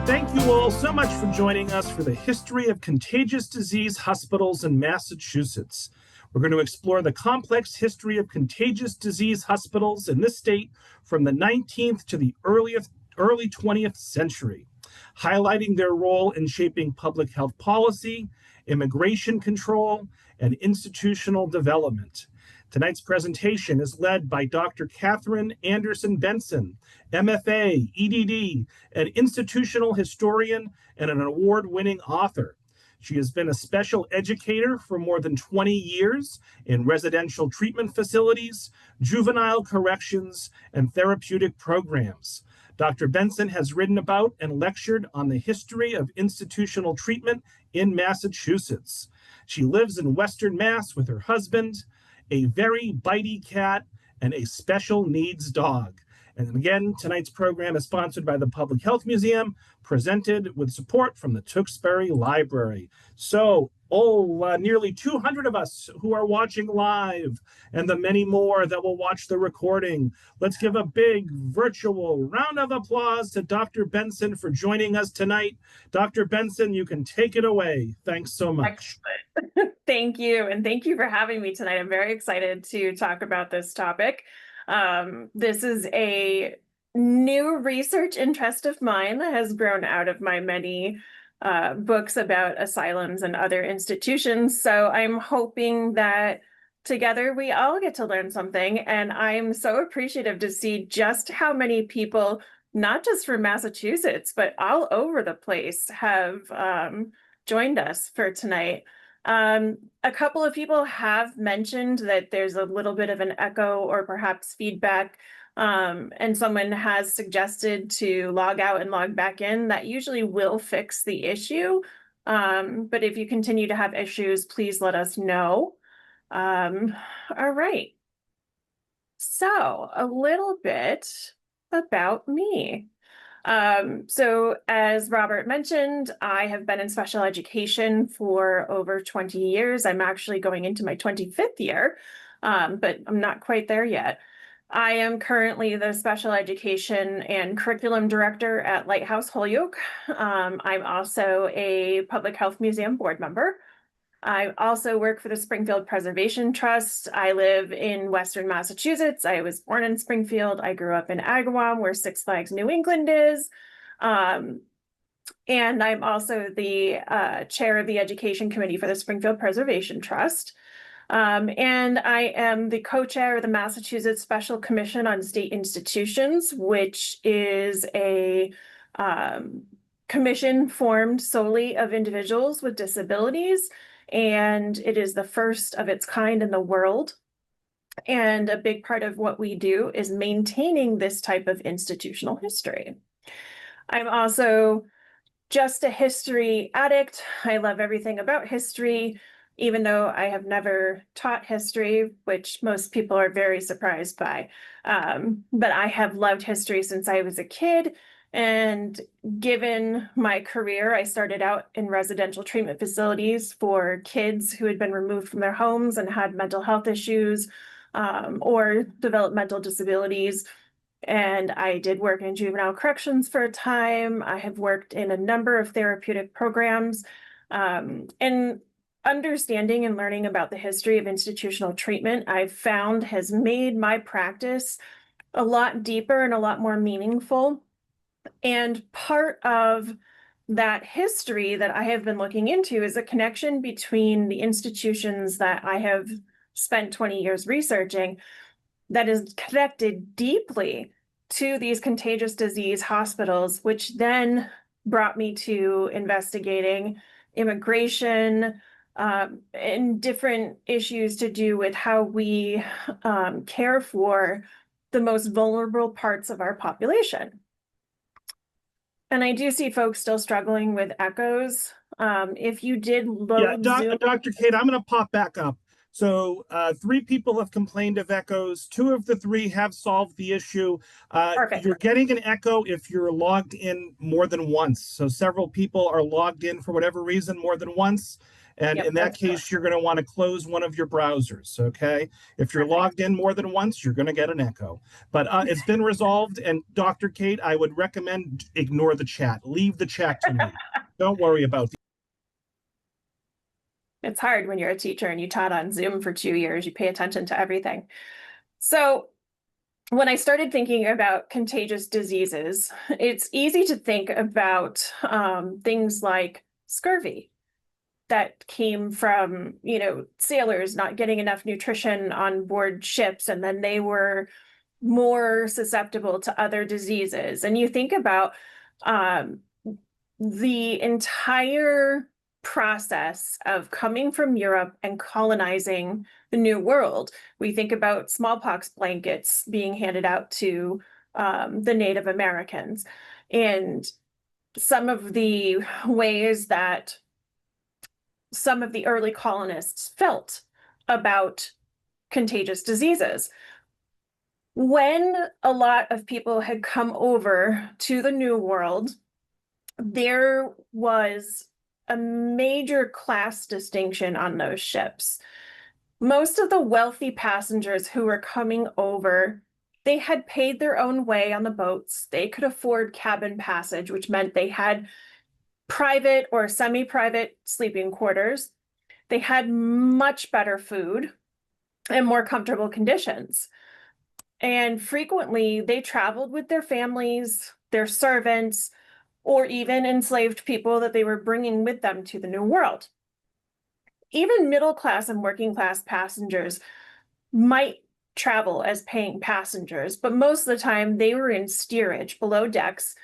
Thank you all so much for joining us for the history of contagious disease hospitals in Massachusetts. We're going to explore the complex history of contagious disease hospitals in this state from the 19th to the early 20th century, highlighting their role in shaping public health policy, immigration control, and institutional development. Tonight's presentation is led by Dr. Catherine Anderson Benson, MFA, EDD, an institutional historian and an award-winning author. She has been a special educator for more than 20 years in residential treatment facilities, juvenile corrections, and therapeutic programs. Dr. Benson has written about and lectured on the history of institutional treatment in Massachusetts. She lives in Western Mass with her husband, a very bitey cat, and a special needs dog. And again, tonight's program is sponsored by the Public Health Museum, presented with support from the Tewksbury Library. So, nearly 200 of us who are watching live, and the many more that will watch the recording. Let's give a big virtual round of applause to Dr. Benson for joining us tonight. Dr. Benson, you can take it away. Thanks so much. Excellent. Thank you. And thank you for having me tonight. I'm very excited to talk about this topic. This is a new research interest of mine that has grown out of my many books about asylums and other institutions. So I'm hoping that together we all get to learn something. And I'm so appreciative to see just how many people, not just from Massachusetts, but all over the place, have joined us for tonight. A couple of people have mentioned that there's a little bit of an echo or perhaps feedback, and someone has suggested to log out and log back in. That usually will fix the issue, but if you continue to have issues, please let us know. All right. So a little bit about me. So as Robert mentioned, I have been in special education for over 20 years. I'm actually going into my 25th year, but I'm not quite there yet. I am currently the special education and curriculum director at Lighthouse Holyoke. I'm also a public health museum board member. I also work for the Springfield Preservation Trust. I live in Western Massachusetts. I was born in Springfield. I grew up in Agawam, where Six Flags New England is. And I'm also the chair of the Education Committee for the Springfield Preservation Trust. And I am the co-chair of the Massachusetts Special Commission on State Institutions, which is a commission formed solely of individuals with disabilities. And it is the first of its kind in the world. And a big part of what we do is maintaining this type of institutional history. I'm also just a history addict. I love everything about history, even though I have never taught history, which most people are very surprised by. But I have loved history since I was a kid. And given my career, I started out in residential treatment facilities for kids who had been removed from their homes and had mental health issues or developmental disabilities. And I did work in juvenile corrections for a time. I have worked in a number of therapeutic programs. And understanding and learning about the history of institutional treatment, I've found has made my practice a lot deeper and a lot more meaningful. And part of that history that I have been looking into is a connection between the institutions that I have spent 20 years researching that is connected deeply to these contagious disease hospitals, which then brought me to investigating immigration and different issues to do with how we care for the most vulnerable parts of our population. And I do see folks still struggling with echoes. If you did load Zoom... Dr. Kate, I'm going to pop back up. So 3 people have complained of echoes. 2 of the 3 have solved the issue. Perfect. You're getting an echo if you're logged in more than once. So several people are logged in for whatever reason more than once. And Yep, in that that's correct. case, you're going to want to close one of your browsers. Okay. If you're logged in more than once, you're going to get an echo. But it's been resolved. And Dr. Kate, I would recommend ignore the chat. Leave the chat to me. Don't worry about It's hard when you're a teacher and you taught on Zoom for 2 years, you pay attention to everything. So when I started thinking about contagious diseases, it's easy to think about things like scurvy that came from, sailors not getting enough nutrition on board ships, and then they were more susceptible to other diseases. And you think about um, the entire process of coming from Europe and colonizing the New World. We think about smallpox blankets being handed out to the Native Americans, and some of the ways that some of the early colonists felt about contagious diseases. When a lot of people had come over to the New World, there was a major class distinction on those ships. Most of the wealthy passengers who were coming over, they had paid their own way on the boats. They could afford cabin passage, which meant they had private or semi-private sleeping quarters. They had much better food and more comfortable conditions. And frequently they traveled with their families, their servants, or even enslaved people that they were bringing with them to the New World. Even middle class and working class passengers might travel as paying passengers, but most of the time they were in steerage below decks.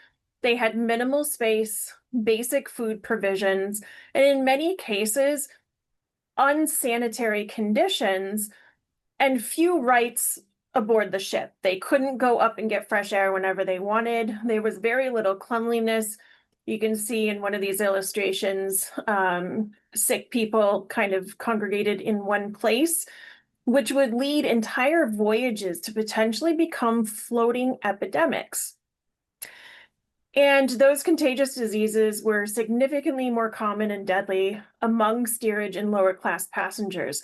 They had minimal space, basic food provisions, and in many cases, unsanitary conditions and few rights aboard the ship. They couldn't go up and get fresh air whenever they wanted. There was very little cleanliness. You can see in one of these illustrations, sick people kind of congregated in one place, which would lead entire voyages to potentially become floating epidemics. And those contagious diseases were significantly more common and deadly among steerage and lower class passengers.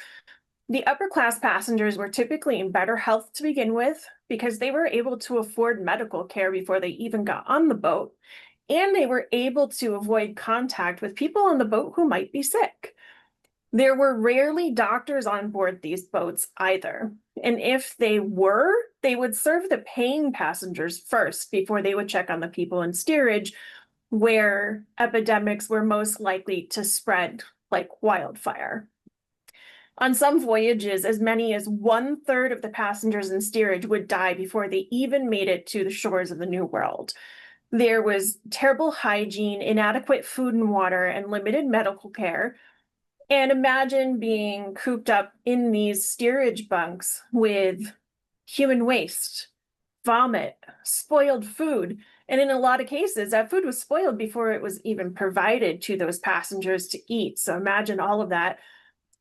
The upper class passengers were typically in better health to begin with because they were able to afford medical care before they even got on the boat, and they were able to avoid contact with people on the boat who might be sick. There were rarely doctors on board these boats either, and if they were, they would serve the paying passengers first before they would check on the people in steerage, where epidemics were most likely to spread like wildfire. On some voyages, as many as 1/3 of the passengers in steerage would die before they even made it to the shores of the New World. There was terrible hygiene, inadequate food and water, and limited medical care. And imagine being cooped up in these steerage bunks with human waste, vomit, spoiled food. And in a lot of cases, that food was spoiled before it was even provided to those passengers to eat. So imagine all of that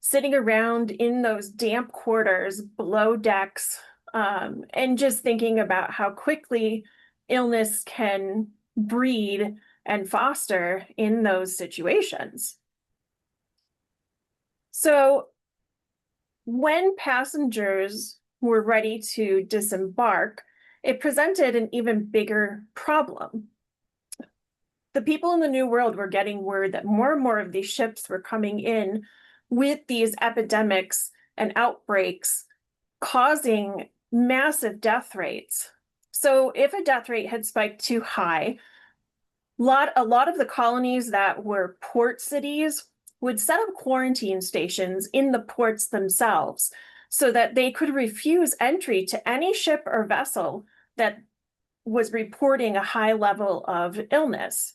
sitting around in those damp quarters below decks, and just thinking about how quickly illness can breed and foster in those situations. So when passengers were ready to disembark, it presented an even bigger problem. The people in the New World were getting word that more and more of these ships were coming in with these epidemics and outbreaks, causing massive death rates. So if a death rate had spiked too high, a lot of the colonies that were port cities would set up quarantine stations in the ports themselves so that they could refuse entry to any ship or vessel that was reporting a high level of illness.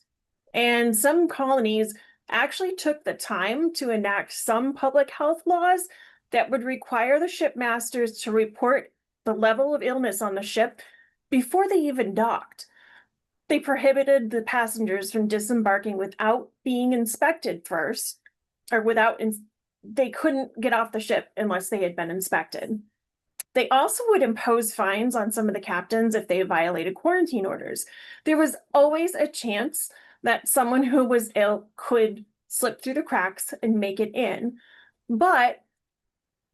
And some colonies actually took the time to enact some public health laws that would require the shipmasters to report the level of illness on the ship before they even docked. They prohibited the passengers from disembarking without being inspected first, or they couldn't get off the ship unless they had been inspected. They also would impose fines on some of the captains if they violated quarantine orders. There was always a chance that someone who was ill could slip through the cracks and make it in. But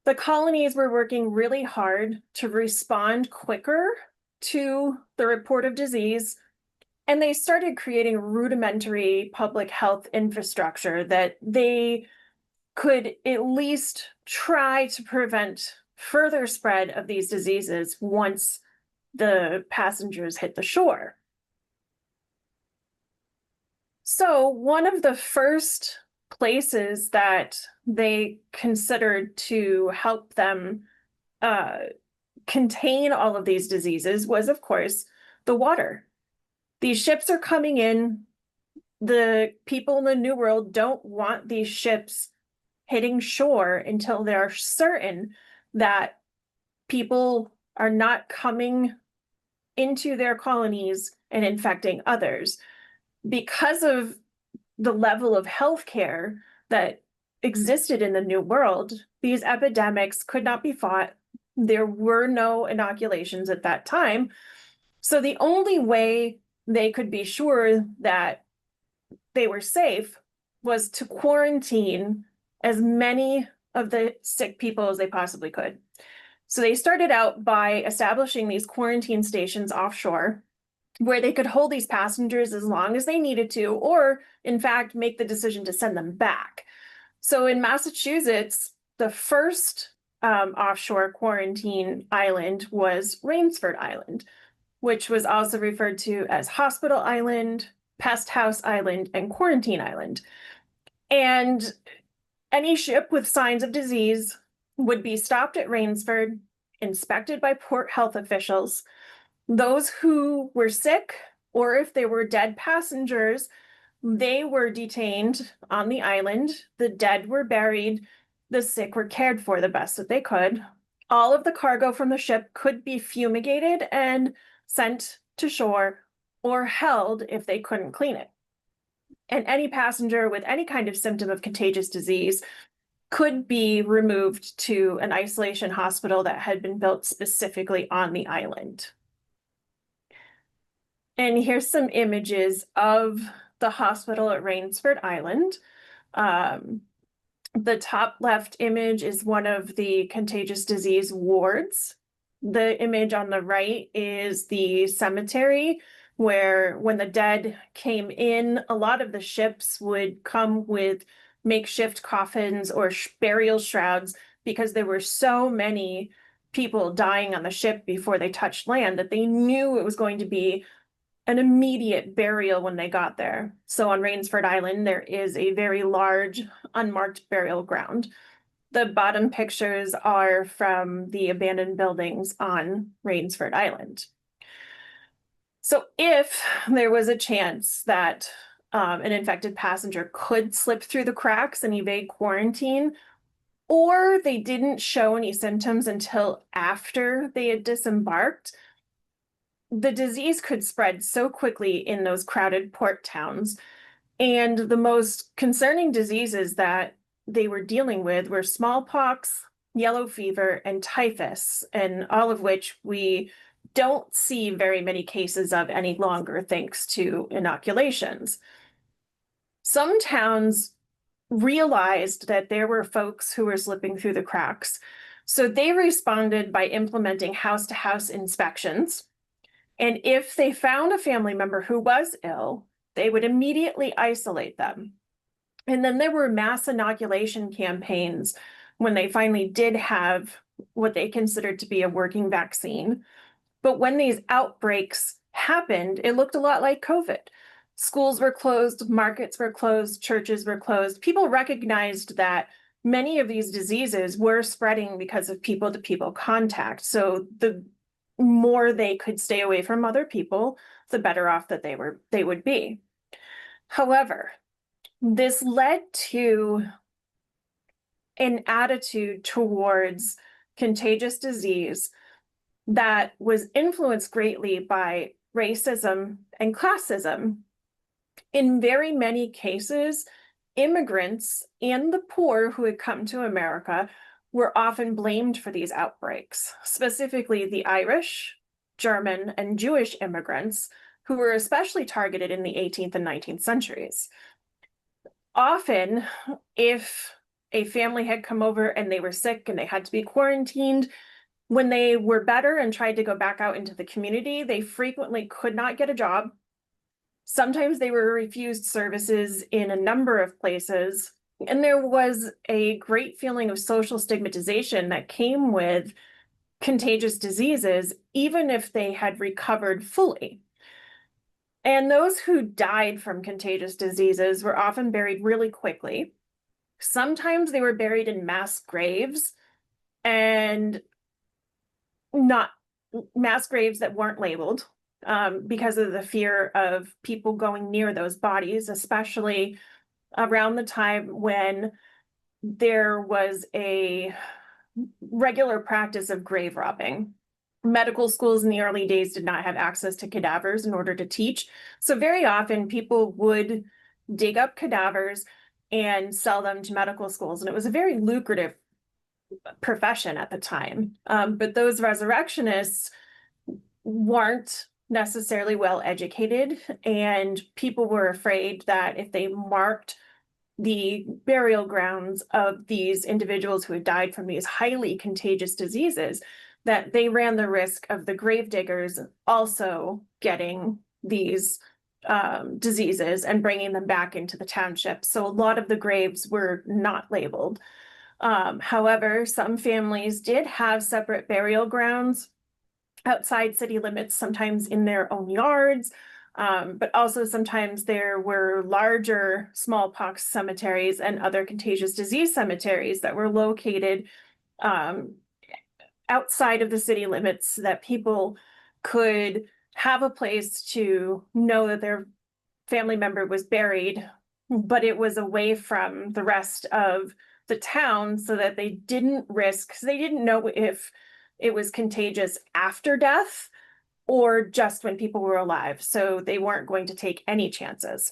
the colonies were working really hard to respond quicker to the report of disease, and they started creating rudimentary public health infrastructure that they could at least try to prevent further spread of these diseases once the passengers hit the shore. So one of the first places that they considered to help them contain all of these diseases was, of course, the water. These ships are coming in. The people in the New World don't want these ships hitting shore until they're certain that people are not coming into their colonies and infecting others. Because of the level of healthcare that existed in the New World, these epidemics could not be fought. There were no inoculations at that time. So the only way they could be sure that they were safe was to quarantine as many of the sick people as they possibly could. So they started out by establishing these quarantine stations offshore where they could hold these passengers as long as they needed to, or in fact, make the decision to send them back. So in Massachusetts, the first offshore quarantine island was Rainsford Island, which was also referred to as Hospital Island, Pest House Island, and Quarantine Island. And any ship with signs of disease would be stopped at Rainsford, inspected by port health officials. Those who were sick, or if they were dead passengers, they were detained on the island. The dead were buried. The sick were cared for the best that they could. All of the cargo from the ship could be fumigated and sent to shore or held if they couldn't clean it. And any passenger with any kind of symptom of contagious disease could be removed to an isolation hospital that had been built specifically on the island. And here's some images of the hospital at Rainsford Island. The top left image is one of the contagious disease wards. The image on the right is the cemetery, where when the dead came in, a lot of the ships would come with makeshift coffins or burial shrouds because there were so many people dying on the ship before they touched land that they knew it was going to be an immediate burial when they got there. So on Rainsford Island, there is a very large unmarked burial ground. The bottom pictures are from the abandoned buildings on Rainsford Island. So if there was a chance that an infected passenger could slip through the cracks and evade quarantine, or they didn't show any symptoms until after they had disembarked, the disease could spread so quickly in those crowded port towns. And the most concerning diseases that they were dealing with were smallpox, yellow fever, and typhus, and all of which we don't see very many cases of any longer thanks to inoculations. Some towns realized that there were folks who were slipping through the cracks, so they responded by implementing house-to-house inspections. And if they found a family member who was ill, they would immediately isolate them. And then there were mass inoculation campaigns when they finally did have what they considered to be a working vaccine. But when these outbreaks happened, it looked a lot like COVID. Schools were closed, markets were closed, churches were closed. People recognized that many of these diseases were spreading because of people-to-people contact. So the more they could stay away from other people, the better off that they would be. However, this led to an attitude towards contagious disease that was influenced greatly by racism and classism. In very many cases, immigrants and the poor who had come to America were often blamed for these outbreaks, specifically the Irish, German, and Jewish immigrants, who were especially targeted in the 18th and 19th centuries. often, if a family had come over and they were sick and they had to be quarantined, when they were better and tried to go back out into the community, they frequently could not get a job. Sometimes they were refused services in a number of places. And there was a great feeling of social stigmatization that came with contagious diseases, even if they had recovered fully. And those who died from contagious diseases were often buried really quickly. Sometimes they were buried in mass graves, and not mass graves that weren't labeled, because of the fear of people going near those bodies, especially around the time when there was a regular practice of grave robbing. Medical schools in the early days did not have access to cadavers in order to teach. So very often people would dig up cadavers and sell them to medical schools. And it was a very lucrative profession at the time. But those resurrectionists weren't necessarily well educated, and people were afraid that if they marked the burial grounds of these individuals who had died from these highly contagious diseases, that they ran the risk of the grave diggers also getting these diseases and bringing them back into the township. So a lot of the graves were not labeled. However, some families did have separate burial grounds outside city limits, sometimes in their own yards. But also sometimes there were larger smallpox cemeteries and other contagious disease cemeteries that were located outside of the city limits, so that people could have a place to know that their family member was buried, but it was away from the rest of the town, so that they didn't risk, because they didn't know if it was contagious after death or just when people were alive. So they weren't going to take any chances.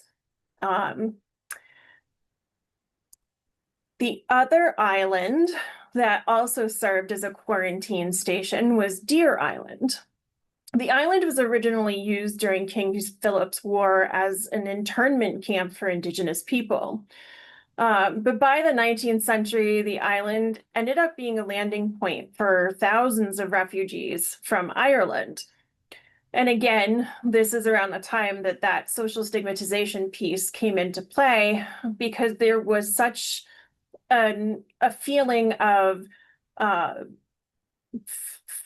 The other island that also served as a quarantine station was Deer Island. The island was originally used during King Philip's War as an internment camp for Indigenous people. But by the 19th century, the island ended up being a landing point for thousands of refugees from Ireland. And again, this is around the time that that social stigmatization piece came into play, because there was such a feeling of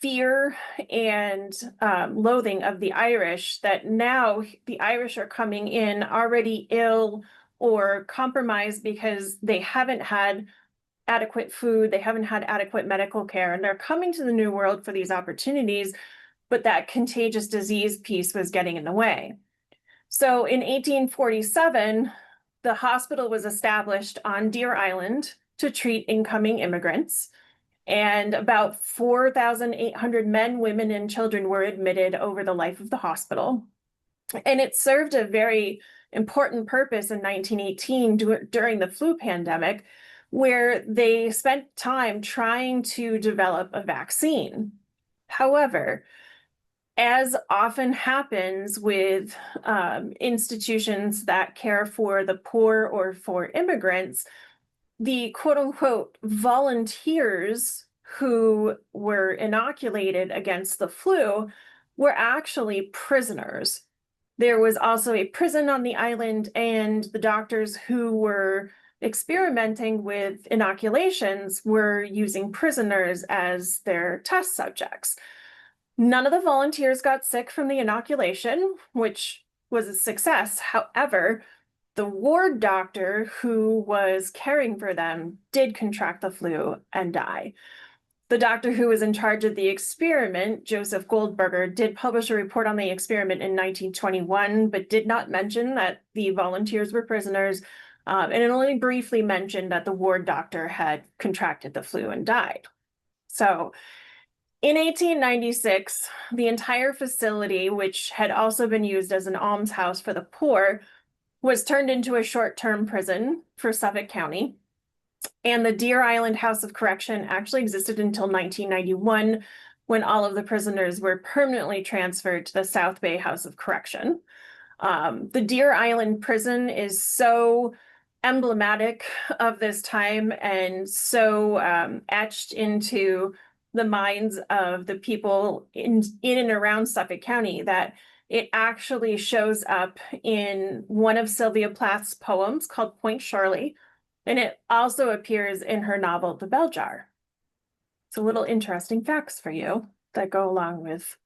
fear and loathing of the Irish, that now the Irish are coming in already ill or compromised because they haven't had adequate food, they haven't had adequate medical care, and they're coming to the New World for these opportunities, but that contagious disease piece was getting in the way. So in 1847, the hospital was established on Deer Island to treat incoming immigrants. And about 4,800 men, women, and children were admitted over the life of the hospital. And it served a very important purpose in 1918 during the flu pandemic, where they spent time trying to develop a vaccine. However, as often happens with institutions that care for the poor or for immigrants, the quote unquote volunteers who were inoculated against the flu were actually prisoners. There was also a prison on the island, and the doctors who were experimenting with inoculations were using prisoners as their test subjects. None of the volunteers got sick from the inoculation, which was a success. However, the ward doctor who was caring for them did contract the flu and die. The doctor who was in charge of the experiment, Joseph Goldberger, did publish a report on the experiment in 1921, but did not mention that the volunteers were prisoners, and it only briefly mentioned that the ward doctor had contracted the flu and died. So in 1896, the entire facility, which had also been used as an almshouse for the poor, was turned into a short-term prison for Suffolk County. And the Deer Island House of Correction actually existed until 1991, when all of the prisoners were permanently transferred to the South Bay House of Correction. The Deer Island prison is so emblematic of this time and so etched into the minds of the people in and around Suffolk County that it actually shows up in one of Sylvia Plath's poems called Point Shirley, and it also appears in her novel The Bell Jar. It's a little interesting facts for you that go along with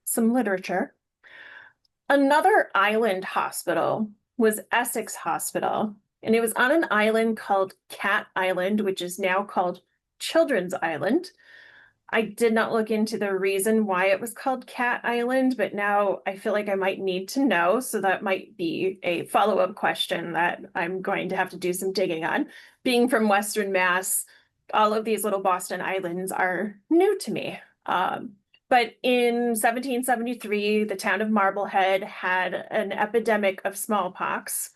some literature. Another island hospital was Essex Hospital, and it was on an island called Cat Island, which is now called Children's Island. I did not look into the reason why it was called Cat Island, but now I feel like I might need to know. So that might be a follow-up question that I'm going to have to do some digging on. Being from Western Mass, all of these little Boston islands are new to me. But in 1773, the town of Marblehead had an epidemic of smallpox.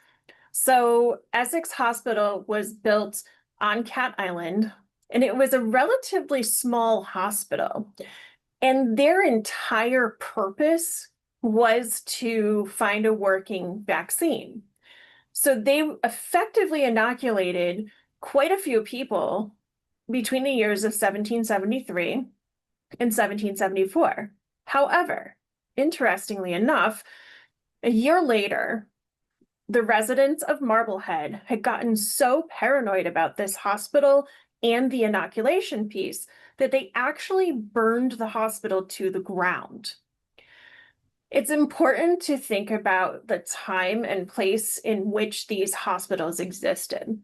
So Essex Hospital was built on Cat Island, and it was a relatively small hospital. And their entire purpose was to find a working vaccine. So they effectively inoculated quite a few people between the years of 1773 and 1774. However, interestingly enough, a year later, the residents of Marblehead had gotten so paranoid about this hospital and the inoculation piece that they actually burned the hospital to the ground. It's important to think about the time and place in which these hospitals existed.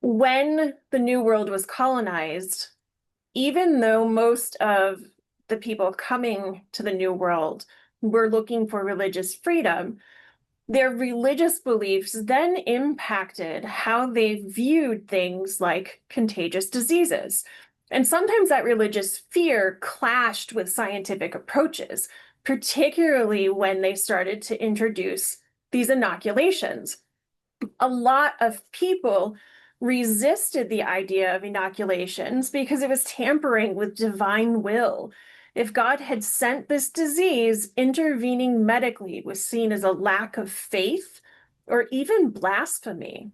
When the New World was colonized, even though most of the people coming to the New World were looking for religious freedom, their religious beliefs then impacted how they viewed things like contagious diseases. And sometimes that religious fear clashed with scientific approaches, particularly when they started to introduce these inoculations. A lot of people resisted the idea of inoculations because it was tampering with divine will. If God had sent this disease, intervening medically was seen as a lack of faith or even blasphemy.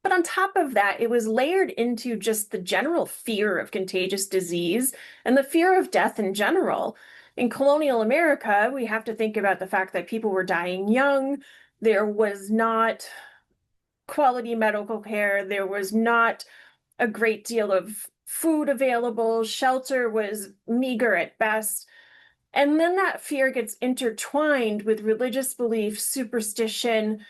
But on top of that, it was layered into just the general fear of contagious disease and the fear of death in general. In colonial America, we have to think about the fact that people were dying young. There was not quality medical care. There was not a great deal of food available. Shelter was meager at best. And then that fear gets intertwined with religious belief, superstition.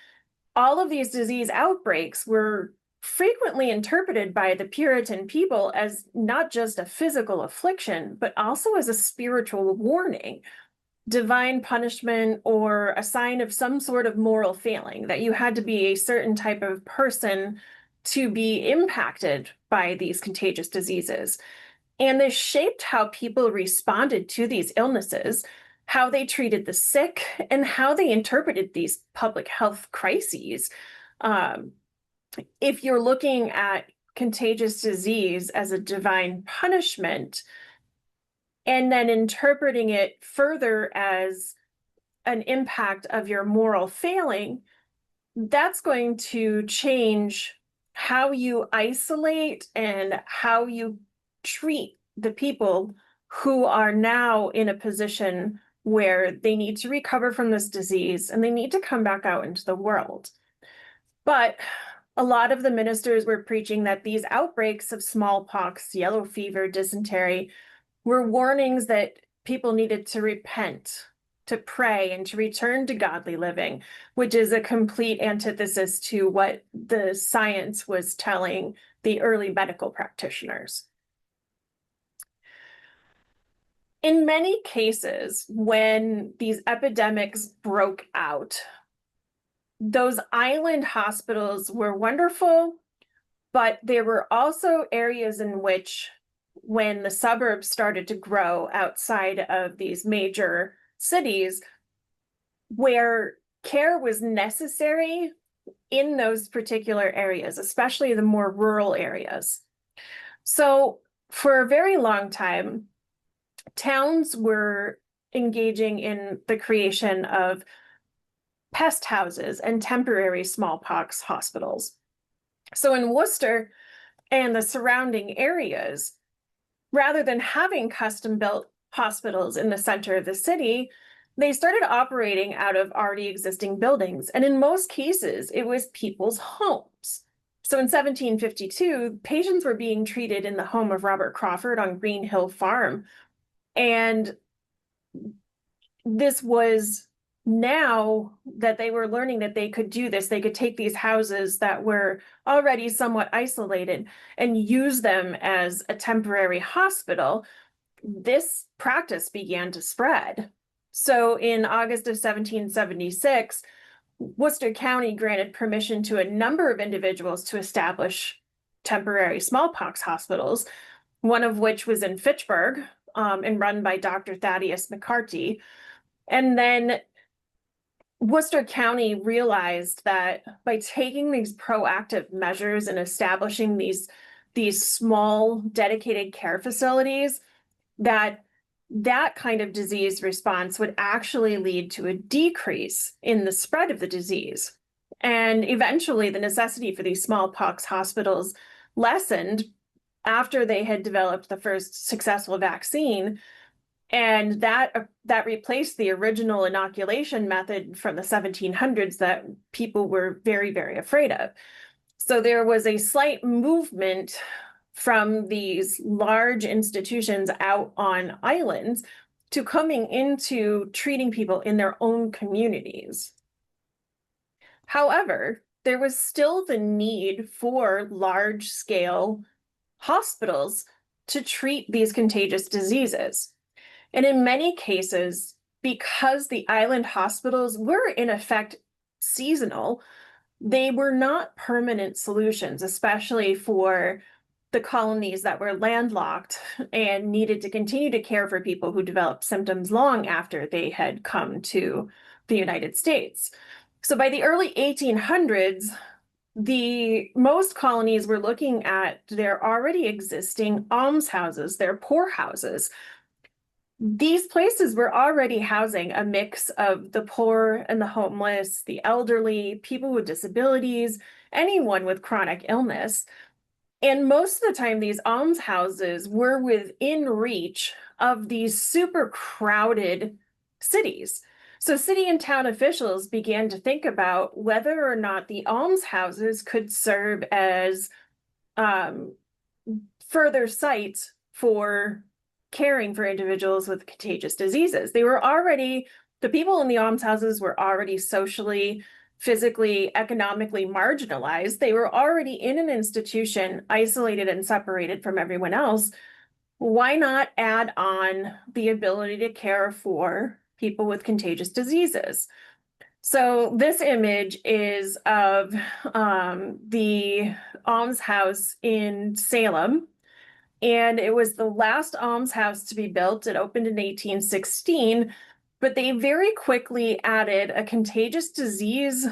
All of these disease outbreaks were frequently interpreted by the Puritan people as not just a physical affliction, but also as a spiritual warning, divine punishment, or a sign of some sort of moral failing, that you had to be a certain type of person to be impacted by these contagious diseases. And this shaped how people responded to these illnesses, how they treated the sick, and how they interpreted these public health crises. If you're looking at contagious disease as a divine punishment, and then interpreting it further as an impact of your moral failing, that's going to change how you isolate and how you treat the people who are now in a position where they need to recover from this disease and they need to come back out into the world. But a lot of the ministers were preaching that these outbreaks of smallpox, yellow fever, dysentery were warnings that people needed to repent, to pray, and to return to godly living, which is a complete antithesis to what the science was telling the early medical practitioners. In many cases, when these epidemics broke out, those island hospitals were wonderful, but there were also areas in which, when the suburbs started to grow outside of these major cities, where care was necessary in those particular areas, especially the more rural areas. So for a very long time, towns were engaging in the creation of pest houses and temporary smallpox hospitals. So in Worcester and the surrounding areas, rather than having custom-built hospitals in the center of the city, they started operating out of already existing buildings. And in most cases, it was people's homes. So in 1752, patients were being treated in the home of Robert Crawford on Green Hill Farm. And this was now that they were learning that they could do this, they could take these houses that were already somewhat isolated and use them as a temporary hospital. This practice began to spread. So in August of 1776, Worcester County granted permission to a number of individuals to establish temporary smallpox hospitals, one of which was in Fitchburg, and run by Dr. Thaddeus McCarty. And then Worcester County realized that by taking these proactive measures and establishing these small dedicated care facilities, that kind of disease response would actually lead to a decrease in the spread of the disease. And eventually the necessity for these smallpox hospitals lessened after they had developed the first successful vaccine. And that replaced the original inoculation method from the 1700s that people were very, very afraid of. So there was a slight movement from these large institutions out on islands to coming into treating people in their own communities. However, there was still the need for large-scale hospitals to treat these contagious diseases. And in many cases, because the island hospitals were in effect seasonal, they were not permanent solutions, especially for the colonies that were landlocked and needed to continue to care for people who developed symptoms long after they had come to the United States. So by the early 1800s, most colonies were looking at their already existing almshouses, their poorhouses. These places were already housing a mix of the poor and the homeless, the elderly, people with disabilities, anyone with chronic illness. And most of the time, these almshouses were within reach of these super crowded cities. So city and town officials began to think about whether or not the almshouses could serve as further sites for caring for individuals with contagious diseases. The people in the almshouses were already socially, physically, economically marginalized. They were already in an institution, isolated and separated from everyone else. Why not add on the ability to care for people with contagious diseases? So this image is of the almshouse in Salem, and it was the last almshouse to be built. It opened in 1816, but they very quickly added a contagious disease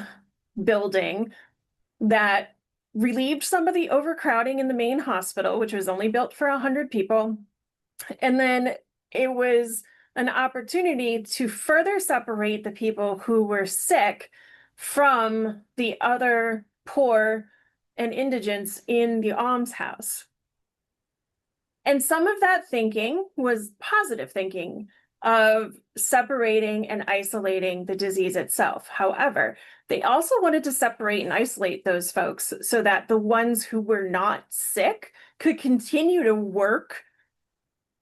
building that relieved some of the overcrowding in the main hospital, which was only built for 100 people. And then it was an opportunity to further separate the people who were sick from the other poor and indigents in the almshouse. And some of that thinking was positive thinking of separating and isolating the disease itself. However, they also wanted to separate and isolate those folks so that the ones who were not sick could continue to work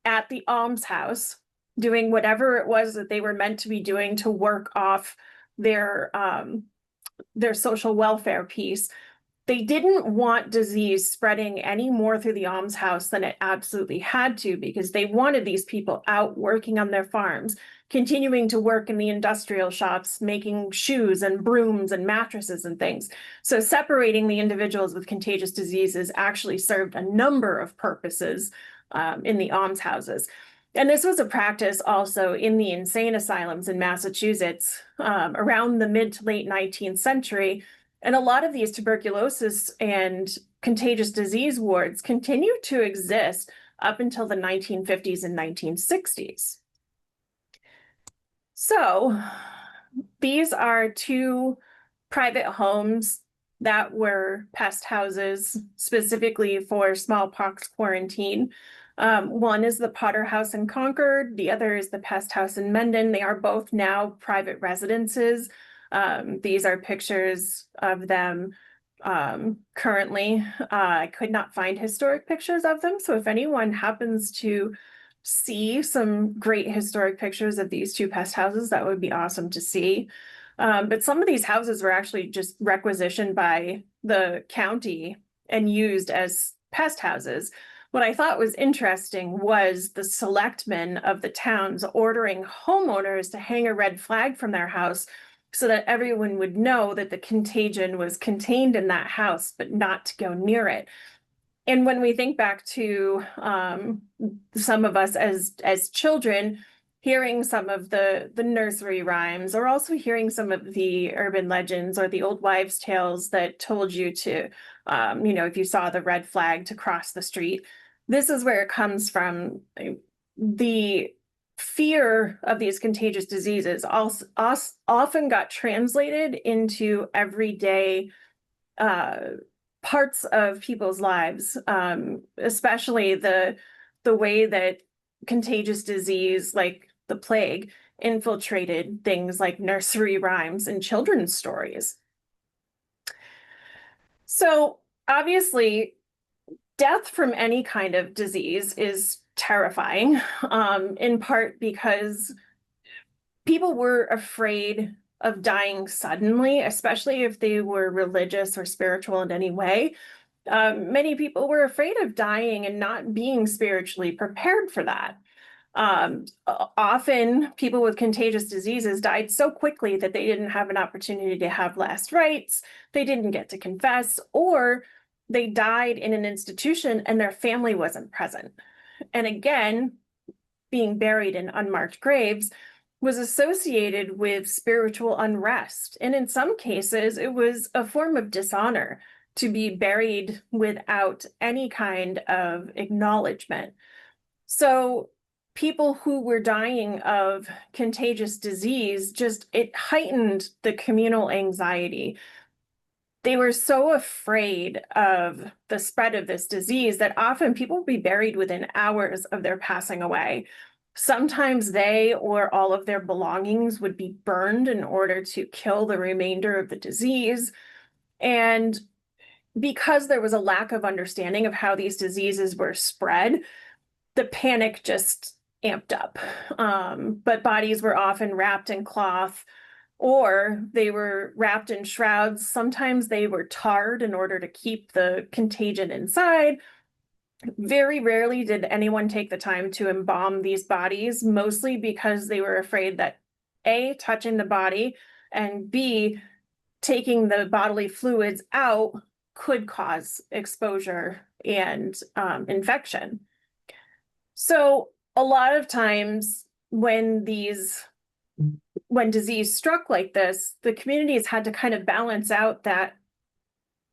at the almshouse, doing whatever it was that they were meant to be doing to work off their social welfare piece. They didn't want disease spreading any more through the almshouse than it absolutely had to, because they wanted these people out working on their farms, continuing to work in the industrial shops, making shoes and brooms and mattresses and things. So separating the individuals with contagious diseases actually served a number of purposes in the almshouses. And this was a practice also in the insane asylums in Massachusetts around the mid to late 19th century. And a lot of these tuberculosis and contagious disease wards continue to exist up until the 1950s and 1960s. So these are two private homes that were pest houses specifically for smallpox quarantine. One is the Potter House in Concord, the other is the Pest House in Mendon. They are both now private residences. These are pictures of them currently. I could not find historic pictures of them, so if anyone happens to see some great historic pictures of these two pest houses, that would be awesome to see. But some of these houses were actually just requisitioned by the county and used as pest houses. What I thought was interesting was the selectmen of the towns ordering homeowners to hang a red flag from their house so that everyone would know that the contagion was contained in that house, but not to go near it. And when we think back to some of us as children, hearing some of the nursery rhymes, or also hearing some of the urban legends or the old wives' tales that told you to, if you saw the red flag, to cross the street. This is where it comes from. The fear of these contagious diseases also often got translated into everyday parts of people's lives, especially the way that contagious disease like the plague infiltrated things like nursery rhymes and children's stories. So obviously, death from any kind of disease is terrifying, in part because people were afraid of dying suddenly, especially if they were religious or spiritual in any way. Many people were afraid of dying and not being spiritually prepared for that. Often people with contagious diseases died so quickly that they didn't have an opportunity to have last rites, they didn't get to confess, or they died in an institution and their family wasn't present. And again, being buried in unmarked graves was associated with spiritual unrest. And in some cases, it was a form of dishonor to be buried without any kind of acknowledgement. So people who were dying of contagious disease, it heightened the communal anxiety. They were so afraid of the spread of this disease that often people would be buried within hours of their passing away. Sometimes they or all of their belongings would be burned in order to kill the remainder of the disease. And because there was a lack of understanding of how these diseases were spread, the panic just amped up. But bodies were often wrapped in cloth, or they were wrapped in shrouds. Sometimes they were tarred in order to keep the contagion inside. Very rarely did anyone take the time to embalm these bodies, mostly because they were afraid that A, touching the body, and B, taking the bodily fluids out could cause exposure and infection. So a lot of times when disease struck like this, the communities had to kind of balance out that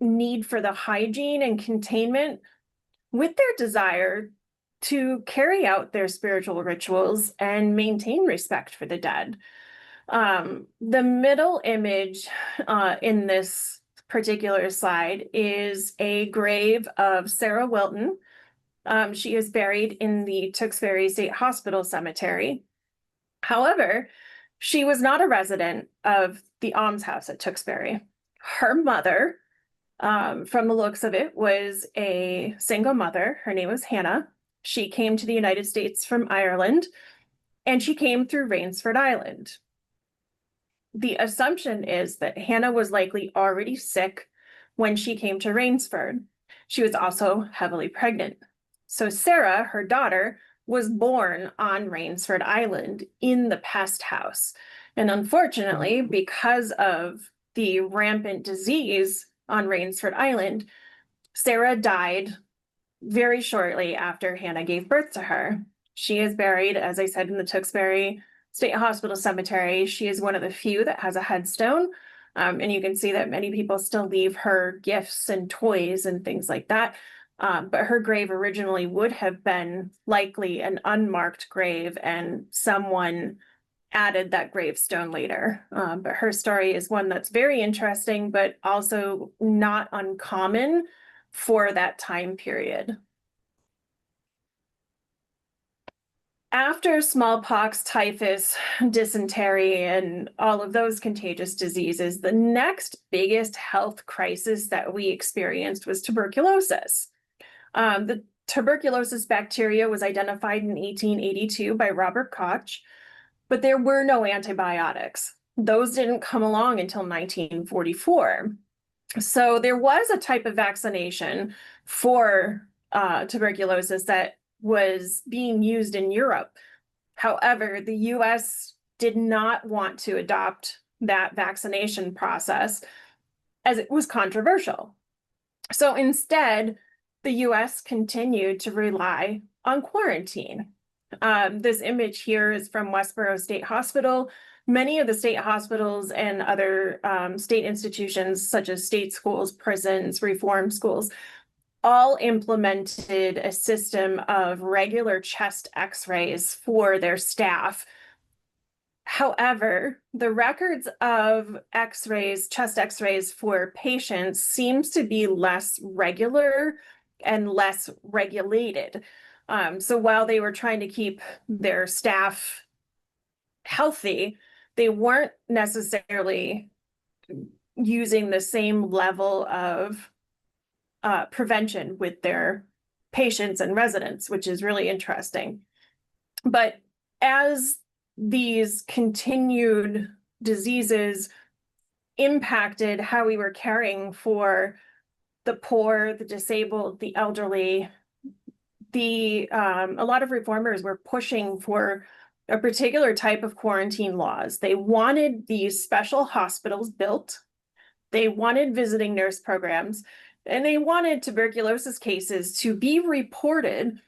need for the hygiene and containment with their desire to carry out their spiritual rituals and maintain respect for the dead. The middle image in this particular slide is a grave of Sarah Wilton. She is buried in the Tewksbury State Hospital Cemetery. However, she was not a resident of the almshouse at Tewksbury. Her mother, from the looks of it, was a single mother. Her name was Hannah. She came to the United States from Ireland, and she came through Rainsford Island. The assumption is that Hannah was likely already sick when she came to Rainsford. She was also heavily pregnant. So Sarah, her daughter, was born on Rainsford Island in the pest house. And unfortunately, because of the rampant disease on Rainsford Island, Sarah died very shortly after Hannah gave birth to her. She is buried, as I said, in the Tewksbury State Hospital Cemetery. She is one of the few that has a headstone. And you can see that many people still leave her gifts and toys and things like that. But her grave originally would have been likely an unmarked grave, and someone added that gravestone later. But her story is one that's very interesting, but also not uncommon for that time period. After smallpox, typhus, dysentery, and all of those contagious diseases, the next biggest health crisis that we experienced was tuberculosis. The tuberculosis bacteria was identified in 1882 by Robert Koch, but there were no antibiotics. Those didn't come along until 1944. So there was a type of vaccination for tuberculosis that was being used in Europe. However, the US did not want to adopt that vaccination process as it was controversial. So instead, the US continued to rely on quarantine. This image here is from Westboro State Hospital. Many of the state hospitals and other state institutions, such as state schools, prisons, reform schools, all implemented a system of regular chest x-rays for their staff. However, the records of x-rays, chest x-rays for patients seems to be less regular and less regulated. So while they were trying to keep their staff healthy, they weren't necessarily using the same level of prevention with their patients and residents, which is really interesting. But as these continued diseases impacted how we were caring for the poor, the disabled, the elderly, a lot of reformers were pushing for a particular type of quarantine laws. They wanted these special hospitals built. They wanted visiting nurse programs, and they wanted tuberculosis cases to be reported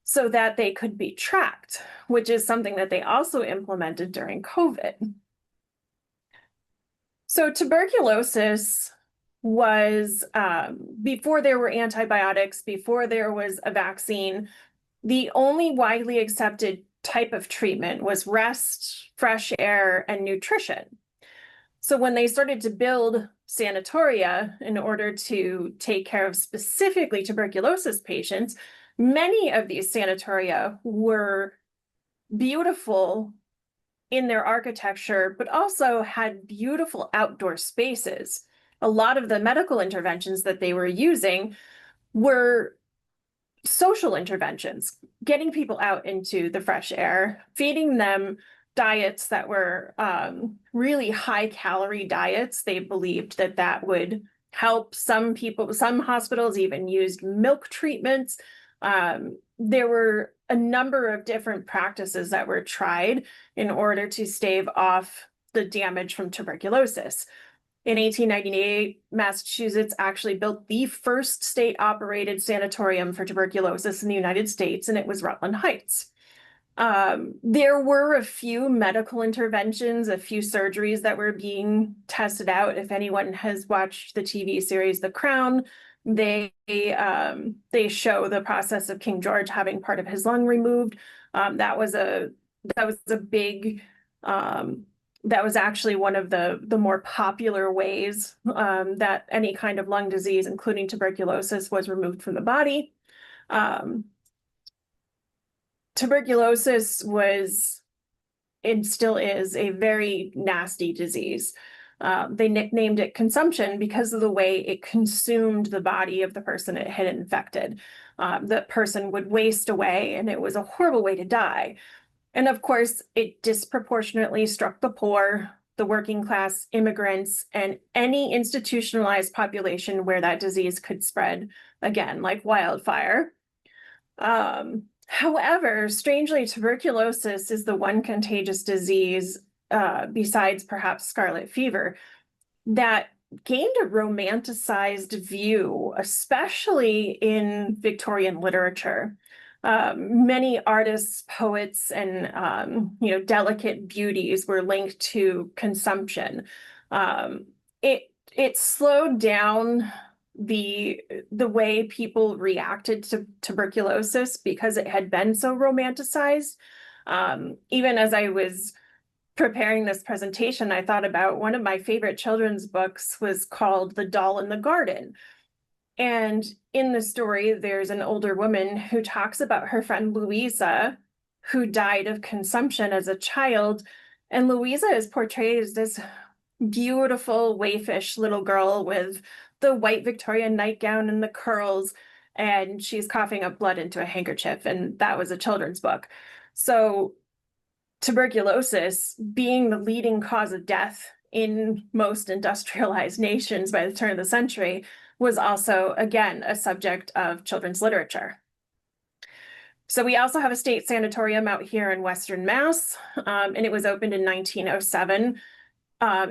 so that they could be tracked, which is something that they also implemented during COVID. So tuberculosis was, before there were antibiotics, before there was a vaccine, the only widely accepted type of treatment was rest, fresh air, and nutrition. So when they started to build sanatoria in order to take care of specifically tuberculosis patients, many of these sanatoria were beautiful in their architecture, but also had beautiful outdoor spaces. A lot of the medical interventions that they were using were social interventions, getting people out into the fresh air, feeding them diets that were really high calorie diets. They believed that that would help some people. Some hospitals even used milk treatments. There were a number of different practices that were tried in order to stave off the damage from tuberculosis. In 1898, Massachusetts actually built the first state-operated sanatorium for tuberculosis in the United States, and it was Rutland Heights. There were a few medical interventions, a few surgeries that were being tested out. If anyone has watched the TV series The Crown, they show the process of King George having part of his lung removed. That was a big that was actually one of the more popular ways that any kind of lung disease, including tuberculosis, was removed from the body. Tuberculosis was, and still is, a very nasty disease. They nicknamed it consumption because of the way it consumed the body of the person it had infected. The person would waste away, and it was a horrible way to die. And of course, it disproportionately struck the poor, the working class, immigrants, and any institutionalized population where that disease could spread, again, like wildfire. However, strangely, tuberculosis is the one contagious disease, besides perhaps scarlet fever, that gained a romanticized view, especially in Victorian literature. Many artists, poets, and delicate beauties were linked to consumption. It slowed down the way people reacted to tuberculosis because it had been so romanticized. Even as I was preparing this presentation, I thought about one of my favorite children's books was called The Doll in the Garden. And in the story, there's an older woman who talks about her friend Louisa, who died of consumption as a child. And Louisa is portrayed as this beautiful, waifish little girl with the white Victorian nightgown and the curls, and she's coughing up blood into a handkerchief. And that was a children's book. So tuberculosis being the leading cause of death in most industrialized nations by the turn of the century was also, again, a subject of children's literature. So we also have a state sanatorium out here in Western Mass, and it was opened in 1907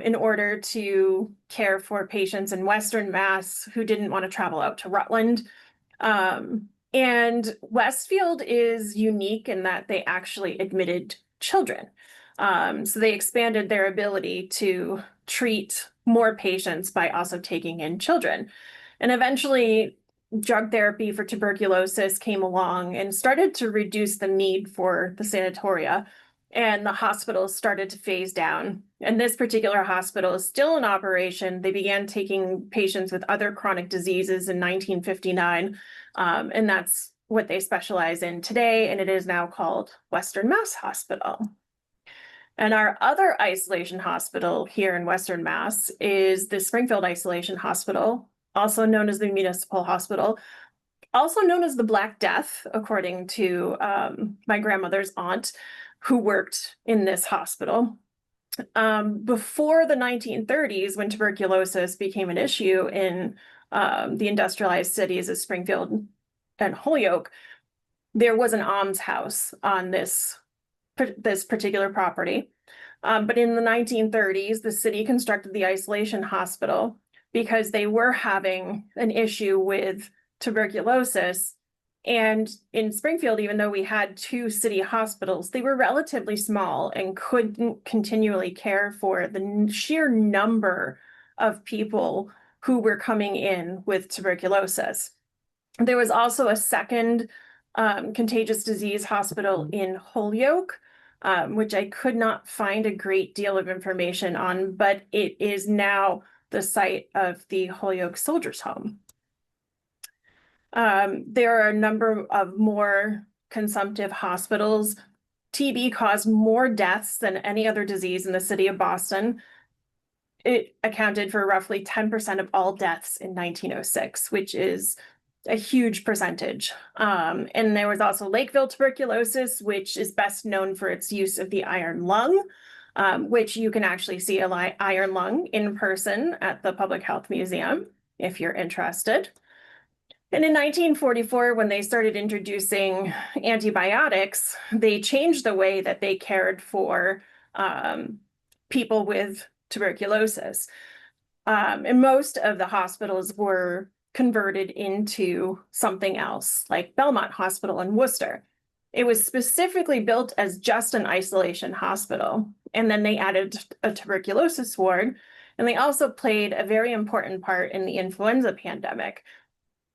in order to care for patients in Western Mass who didn't want to travel out to Rutland. And Westfield is unique in that they actually admitted children. So they expanded their ability to treat more patients by also taking in children. And eventually, drug therapy for tuberculosis came along and started to reduce the need for the sanatoria, and the hospitals started to phase down. And this particular hospital is still in operation. They began taking patients with other chronic diseases in 1959, and that's what they specialize in today, and it is now called Western Mass Hospital. And our other isolation hospital here in Western Mass is the Springfield Isolation Hospital, also known as the Municipal Hospital, also known as the Black Death, according to my grandmother's aunt, who worked in this hospital. Before the 1930s, when tuberculosis became an issue in the industrialized cities of Springfield and Holyoke, there was an almshouse on this particular property. But in the 1930s, the city constructed the isolation hospital because they were having an issue with tuberculosis. And in Springfield, even though we had two city hospitals, they were relatively small and couldn't continually care for the sheer number of people who were coming in with tuberculosis. There was also a second contagious disease hospital in Holyoke, which I could not find a great deal of information on, but it is now the site of the Holyoke Soldiers' Home. There are a number of more consumptive hospitals. TB caused more deaths than any other disease in the city of Boston. It accounted for roughly 10% of all deaths in 1906, which is a huge percentage. And there was also Lakeville tuberculosis, which is best known for its use of the iron lung, which you can actually see an iron lung in person at the Public Health Museum, if you're interested. And in 1944, when they started introducing antibiotics, they changed the way that they cared for people with tuberculosis. And most of the hospitals were converted into something else, like Belmont Hospital in Worcester. It was specifically built as just an isolation hospital. And then they added a tuberculosis ward, and they also played a very important part in the influenza pandemic.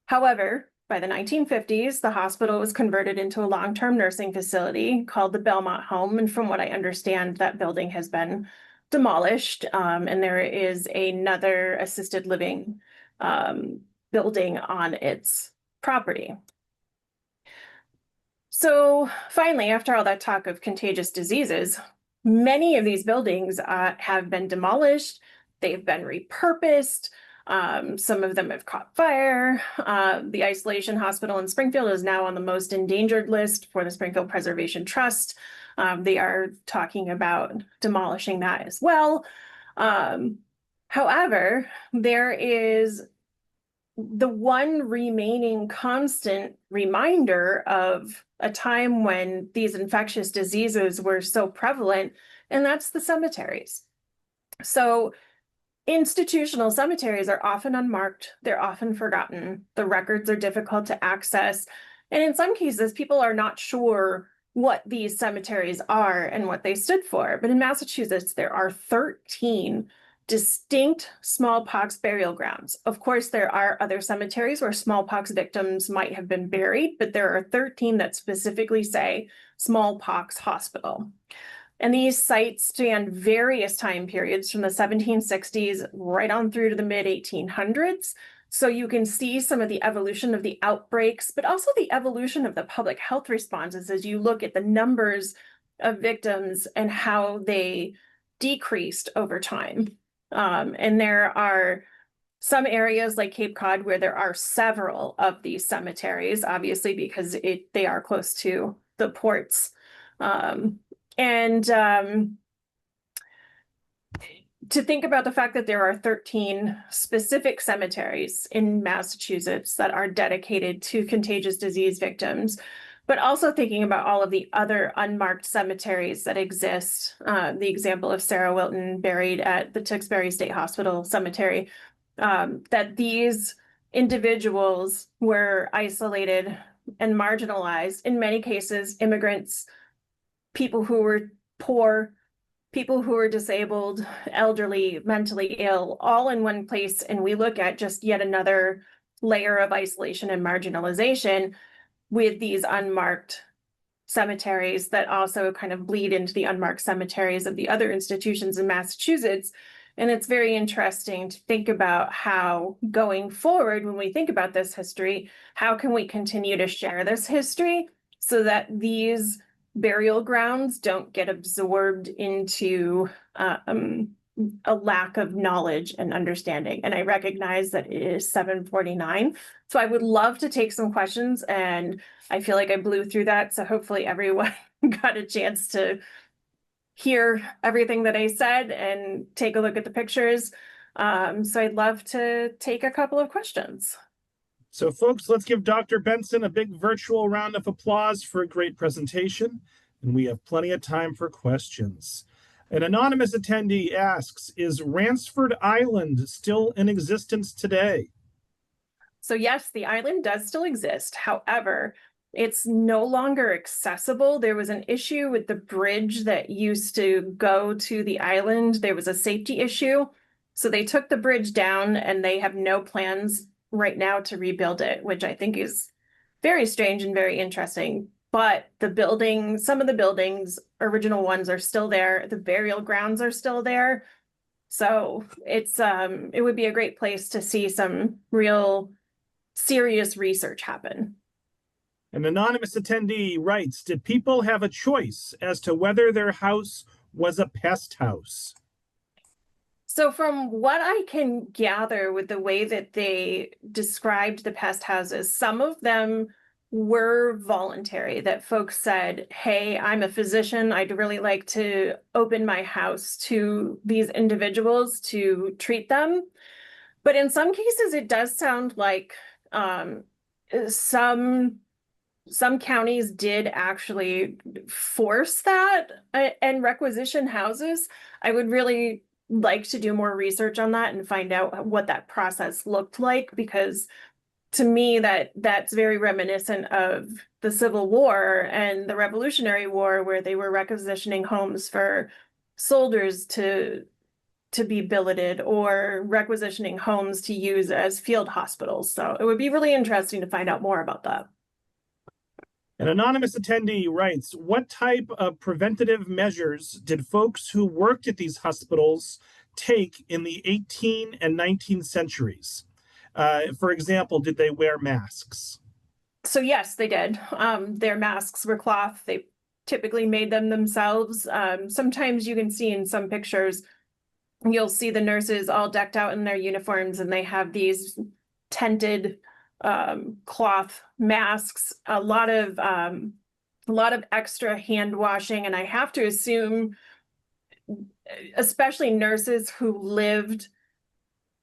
However, by the 1950s, the hospital was converted into a long-term nursing facility called the Belmont Home. And from what I understand, that building has been demolished, and there is another assisted living building on its property. So finally, after all that talk of contagious diseases, many of these buildings have been demolished. They've been repurposed. Some of them have caught fire. The isolation hospital in Springfield is now on the most endangered list for the Springfield Preservation Trust. They are talking about demolishing that as well. However, there is the one remaining constant reminder of a time when these infectious diseases were so prevalent, and that's the cemeteries. So institutional cemeteries are often unmarked, they're often forgotten, the records are difficult to access, and in some cases, people are not sure what these cemeteries are and what they stood for. But in Massachusetts, there are 13 distinct smallpox burial grounds. Of course, there are other cemeteries where smallpox victims might have been buried, but there are 13 that specifically say smallpox hospital. And these sites span various time periods from the 1760s right on through to the mid 1800s. So you can see some of the evolution of the outbreaks, but also the evolution of the public health responses as you look at the numbers of victims and how they decreased over time. And there are some areas like Cape Cod where there are several of these cemeteries, obviously because they are close to the ports. And to think about the fact that there are 13 specific cemeteries in Massachusetts that are dedicated to contagious disease victims, but also thinking about all of the other unmarked cemeteries that exist. The example of Sarah Wilton buried at the Tewksbury State Hospital Cemetery, that these individuals were isolated and marginalized, in many cases, immigrants, people who were poor, people who were disabled, elderly, mentally ill, all in one place. And we look at just yet another layer of isolation and marginalization with these unmarked cemeteries that also kind of bleed into the unmarked cemeteries of the other institutions in Massachusetts. And it's very interesting to think about how going forward, when we think about this history, how can we continue to share this history so that these burial grounds don't get absorbed into a lack of knowledge and understanding. And I recognize that it is 7:49. So I would love to take some questions, and I feel like I blew through that. So hopefully everyone got a chance to hear everything that I said and take a look at the pictures. So I'd love to take a couple of questions. So folks, let's give Dr. Benson a big virtual round of applause for a great presentation. And we have plenty of time for questions. An anonymous attendee asks, is Ransford Island still in existence today? So yes, the island does still exist. However, it's no longer accessible. There was an issue with the bridge that used to go to the island. There was a safety issue. So they took the bridge down and they have no plans right now to rebuild it, which I think is very strange and very interesting. But the building, some of the buildings, original ones, are still there. The burial grounds are still there. So it's it would be a great place to see some real serious research happen. An anonymous attendee writes, did people have a choice as to whether their house was a pest house? So from what I can gather with the way that they described the pest houses, some of them were voluntary, that folks said, hey, I'm a physician. I'd really like to open my house to these individuals to treat them. But in some cases, it does sound like some counties did actually force that and requisition houses. I would really like to do more research on that and find out what that process looked like, because to me that's very reminiscent of the Civil War and the Revolutionary War, where they were requisitioning homes for soldiers to be billeted or requisitioning homes to use as field hospitals. So it would be really interesting to find out more about that. An anonymous attendee writes, what type of preventative measures did folks who worked at these hospitals take in the 18th and 19th centuries? For example, did they wear masks? So yes, they did. Their masks were cloth. They typically made them themselves. Sometimes you can see in some pictures, you'll see the nurses all decked out in their uniforms and they have these tented cloth masks, a lot of extra hand washing. And I have to assume, especially nurses who lived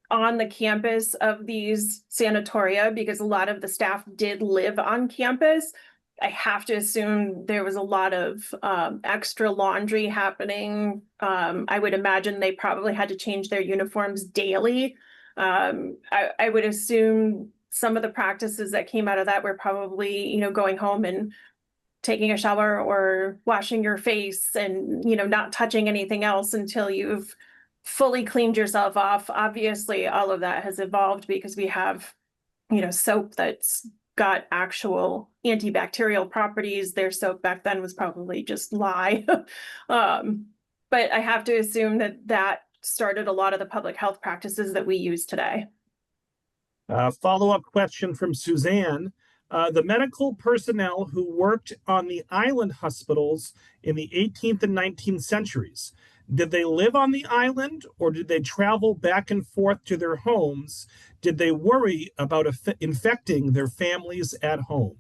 on the campus of these sanatoria, because a lot of the staff did live on campus, I have to assume there was a lot of extra laundry happening. I would imagine they probably had to change their uniforms daily. I would assume some of the practices that came out of that were probably, going home and taking a shower or washing your face and, not touching anything else until you've fully cleaned yourself off. Obviously, all of that has evolved because we have, soap that's got actual antibacterial properties. Their soap back then was probably just lye. But I have to assume that that started a lot of the public health practices that we use today. Follow-up question from Suzanne. The medical personnel who worked on the island hospitals in the 18th and 19th centuries, did they live on the island or did they travel back and forth to their homes? Did they worry about infecting their families at home?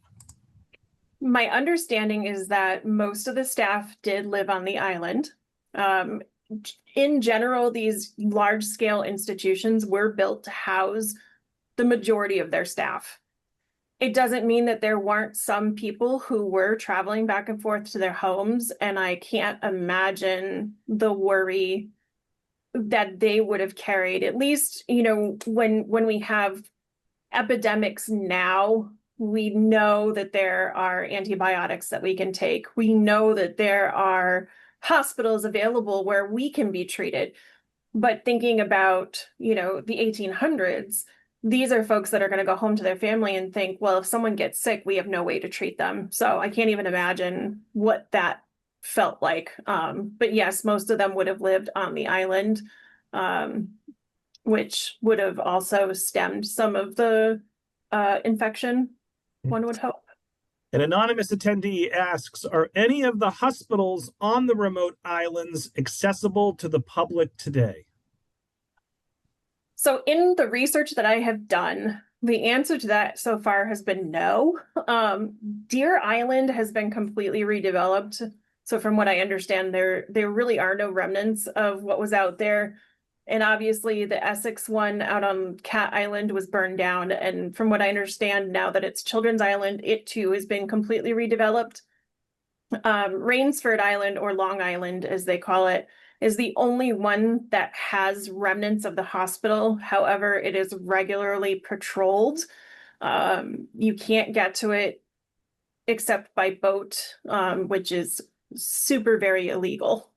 My understanding is that most of the staff did live on the island. In general, these large-scale institutions were built to house the majority of their staff. It doesn't mean that there weren't some people who were traveling back and forth to their homes, and I can't imagine the worry that they would have carried. At least, you know, when we have epidemics now, we know that there are antibiotics that we can take. We know that there are hospitals available where we can be treated. But thinking about, you know, the 1800s, these are folks that are going to go home to their family and think, well, if someone gets sick, we have no way to treat them. So I can't even imagine what that felt like. But yes, most of them would have lived on the island, which would have also stemmed some of the infection, one would hope. An anonymous attendee asks, are any of the hospitals on the remote islands accessible to the public today? So in the research that I have done, the answer to that so far has been no. Deer Island has been completely redeveloped. So from what I understand, there really are no remnants of what was out there. And obviously the Essex one out on Cat Island was burned down. And from what I understand, now that it's Children's Island, it too has been completely redeveloped. Rainsford Island, or Long Island as they call it, is the only one that has remnants of the hospital. However, it is regularly patrolled. You can't get to it except by boat, which is super very illegal.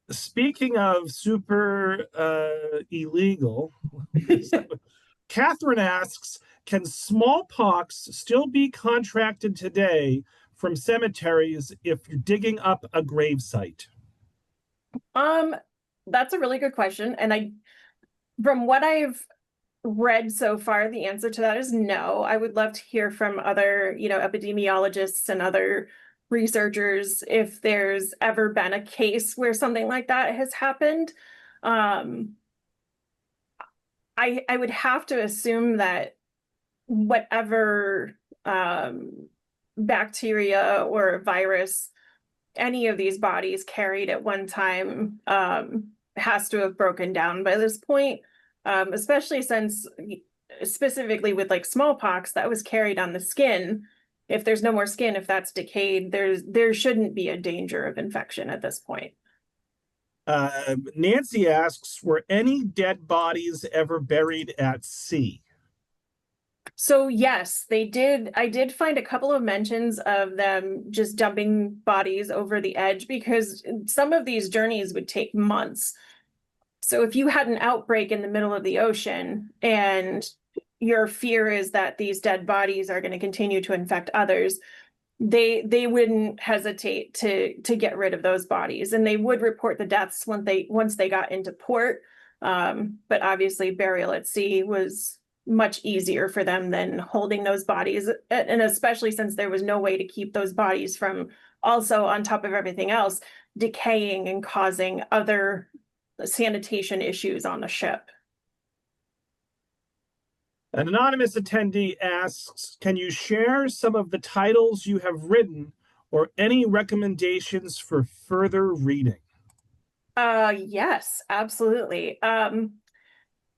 Speaking of super illegal, Catherine asks, can smallpox still be contracted today from cemeteries if you're digging up a gravesite? That's a really good question. And from what I've read so far, the answer to that is no. I would love to hear from other, you know, epidemiologists and other researchers if there's ever been a case where something like that has happened. I would have to assume that whatever bacteria or virus any of these bodies carried at one time has to have broken down by this point, especially since specifically with like smallpox that was carried on the skin. If there's no more skin, if that's decayed, there shouldn't be a danger of infection at this point. Nancy asks, were any dead bodies ever buried at sea? So yes, they did. I did find a couple of mentions of them just dumping bodies over the edge because some of these journeys would take months. So if you had an outbreak in the middle of the ocean and your fear is that these dead bodies are going to continue to infect others, they wouldn't hesitate to get rid of those bodies, and they would report the deaths once they got into port. But obviously burial at sea was much easier for them than holding those bodies, and especially since there was no way to keep those bodies from also, on top of everything else, decaying and causing other sanitation issues on the ship. An anonymous attendee asks, can you share some of the titles you have written or any recommendations for further reading? Yes, absolutely.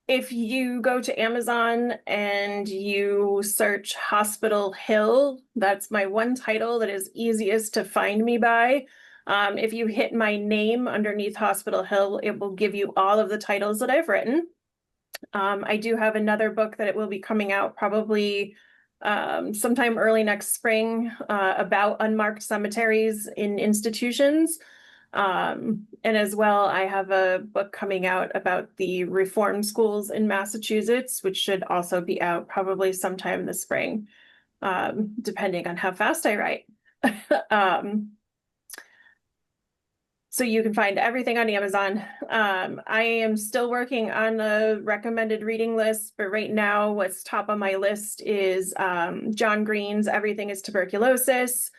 If you go to Amazon and you search Hospital Hill, that's my one title that is easiest to find me by. If you hit my name underneath Hospital Hill, it will give you all of the titles that I've written. I do have another book that it will be coming out probably sometime early next spring about unmarked cemeteries in institutions. And as well, I have a book coming out about the reform schools in Massachusetts, which should also be out probably sometime this spring, depending on how fast I write. So you can find everything on Amazon. I am still working on a recommended reading list, but right now what's top on my list is John Green's Everything is Tuberculosis.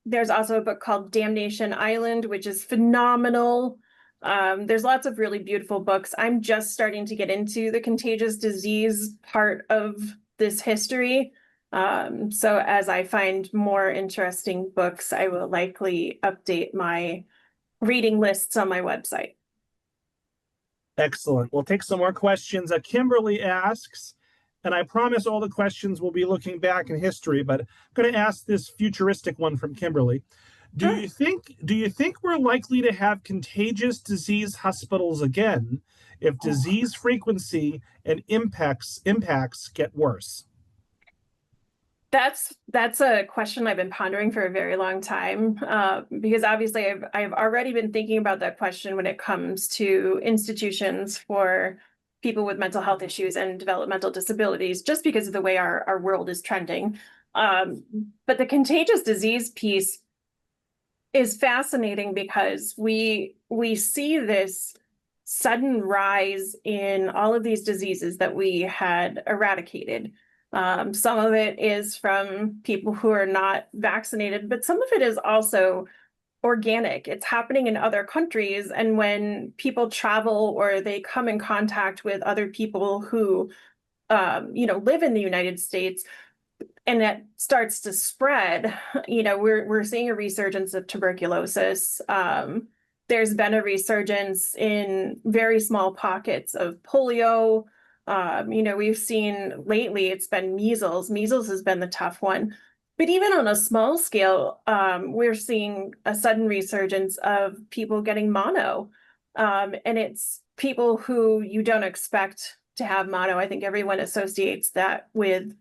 There's also a book called Damnation Island, which is phenomenal. There's lots of really beautiful books. I'm just starting to get into the contagious disease part of this history. So as I find more interesting books, I will likely update my reading lists on my website. Excellent. We'll take some more questions. Kimberly asks, and I promise all the questions will be looking back in history, but I'm going to ask this futuristic one from Kimberly. Do Sure. you think we're likely to have contagious disease hospitals again if disease frequency and impacts get worse? That's a question I've been pondering for a very long time, because obviously I've already been thinking about that question when it comes to institutions for people with mental health issues and developmental disabilities, just because of the way our world is trending. But the contagious disease piece is fascinating because we see this sudden rise in all of these diseases that we had eradicated. Some of it is from people who are not vaccinated, but some of it is also organic. It's happening in other countries. And when people travel or they come in contact with other people who, live in the United States, and that starts to spread, we're seeing a resurgence of tuberculosis. There's been a resurgence in very small pockets of polio. We've seen lately it's been measles. Measles has been the tough one. But even on a small scale, we're seeing a sudden resurgence of people getting mono. And it's people who you don't expect to have mono. I think everyone associates that with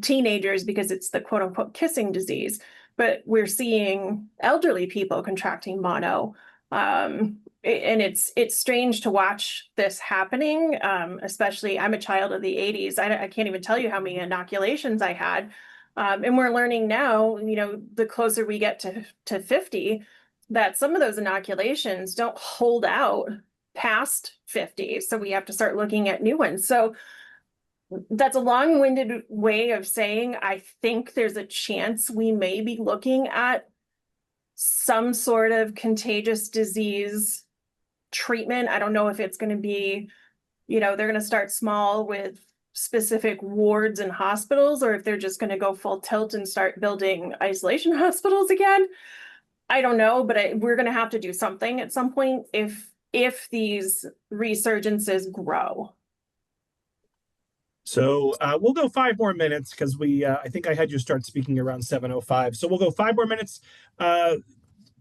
teenagers because it's the quote unquote kissing disease, but we're seeing elderly people contracting mono. And it's strange to watch this happening. Especially I'm a child of the 80s. I can't even tell you how many inoculations I had. And we're learning now, the closer we get to 50, that some of those inoculations don't hold out past 50. So we have to start looking at new ones. So that's a long-winded way of saying I think there's a chance we may be looking at some sort of contagious disease treatment. I don't know if it's going to be, they're going to start small with specific wards and hospitals, or if they're just going to go full tilt and start building isolation hospitals again. I don't know, but we're going to have to do something at some point if these resurgences grow. So we'll go 5 more minutes because I think I had you start speaking around 7:05. So we'll go 5 more minutes.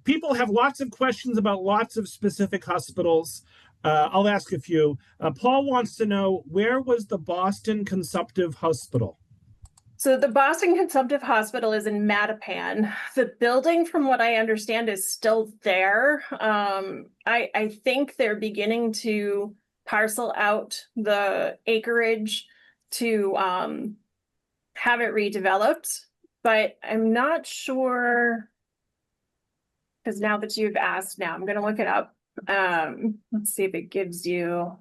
People have lots of questions about lots of specific hospitals. I'll ask a few. Paul wants to know, where was the Boston Consumptive Hospital? So the Boston Consumptive Hospital is in Mattapan. The building, from what I understand, is still there. I think they're beginning to parcel out the acreage to have it redeveloped, but I'm not sure, because now that you've asked, now I'm going to look it up. Let's see if it gives you.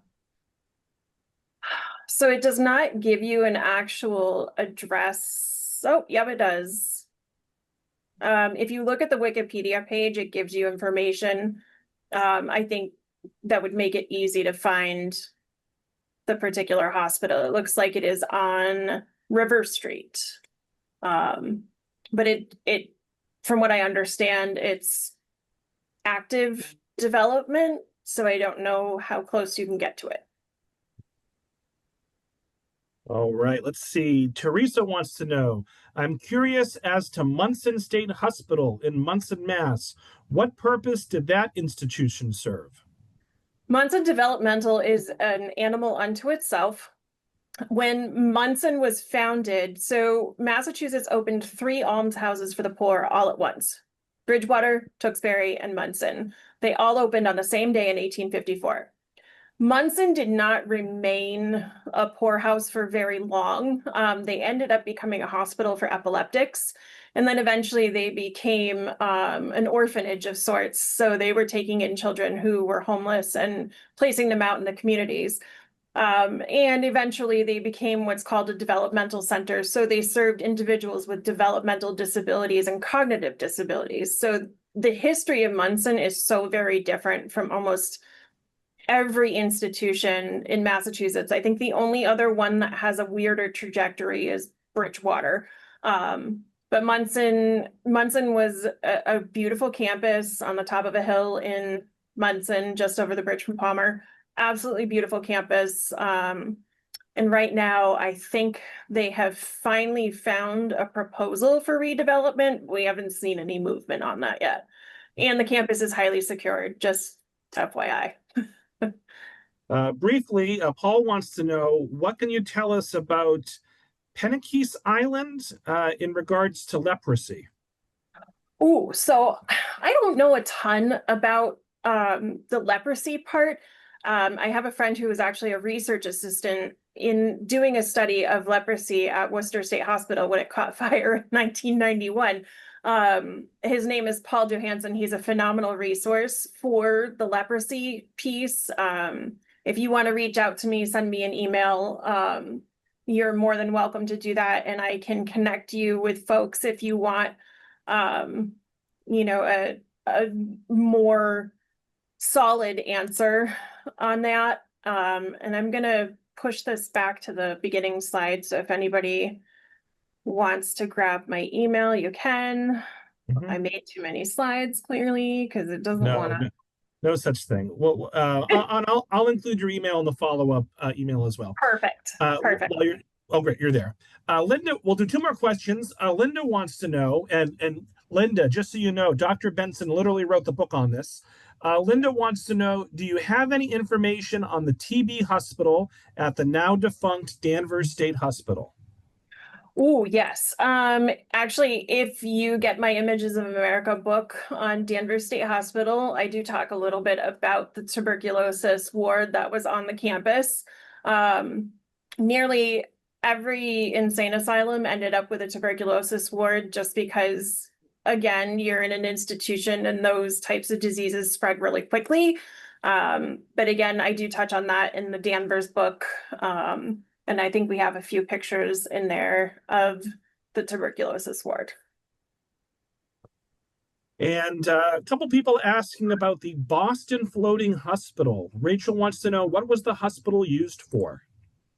So it does not give you an actual address. Oh, yep, it does. If you look at the Wikipedia page, it gives you information. I think that would make it easy to find the particular hospital. It looks like it is on River Street. But it, from what I understand, it's active development, so I don't know how close you can get to it. All right, let's see. Teresa wants to know, I'm curious as to Munson State Hospital in Munson, Mass. What purpose did that institution serve? Munson Developmental is an animal unto itself. When Munson was founded, so Massachusetts opened 3 almshouses for the poor all at once. Bridgewater, Tewksbury, and Munson. They all opened on the same day in 1854. Munson did not remain a poorhouse for very long. They ended up becoming a hospital for epileptics, and then eventually they became an orphanage of sorts. So they were taking in children who were homeless and placing them out in the communities. And eventually they became what's called a developmental center. So they served individuals with developmental disabilities and cognitive disabilities. So the history of Munson is so very different from almost every institution in Massachusetts. I think the only other one that has a weirder trajectory is Bridgewater. But Munson was a beautiful campus on the top of a hill in Munson, just over the bridge from Palmer. Absolutely beautiful campus. And right now, I think they have finally found a proposal for redevelopment. We haven't seen any movement on that yet. And the campus is highly secured, just FYI. Briefly, Paul wants to know, what can you tell us about Penaquis Island in regards to leprosy? Oh, so I don't know a ton about the leprosy part. I have a friend who was actually a research assistant in doing a study of leprosy at Worcester State Hospital when it caught fire in 1991. His name is Paul Johansson. He's a phenomenal resource for the leprosy piece. If you want to reach out to me, send me an email. You're more than welcome to do that, and I can connect you with folks if you want you know, a more solid answer on that. And I'm gonna push this back to the beginning slide. So if anybody wants to grab my email, you can. I made too many slides clearly because it doesn't want to. No such thing. Well, I'll include your email in the follow-up email as well. Perfect. Perfect. Oh, great, you're there. Linda, we'll do two more questions. Linda wants to know, and Linda, just so you know, Dr. Benson literally wrote the book on this. Linda wants to know, do you have any information on the TB hospital at the now defunct Danvers State Hospital? Oh, yes. Actually, if you get my Images of America book on Danvers State Hospital, I do talk a little bit about the tuberculosis ward that was on the campus. Nearly every insane asylum ended up with a tuberculosis ward just because, again, you're in an institution and those types of diseases spread really quickly. But again, I do touch on that in the Danvers book. And I think we have a few pictures in there of the tuberculosis ward. And a couple people asking about the Boston Floating Hospital. Rachel wants to know, what was the hospital used for?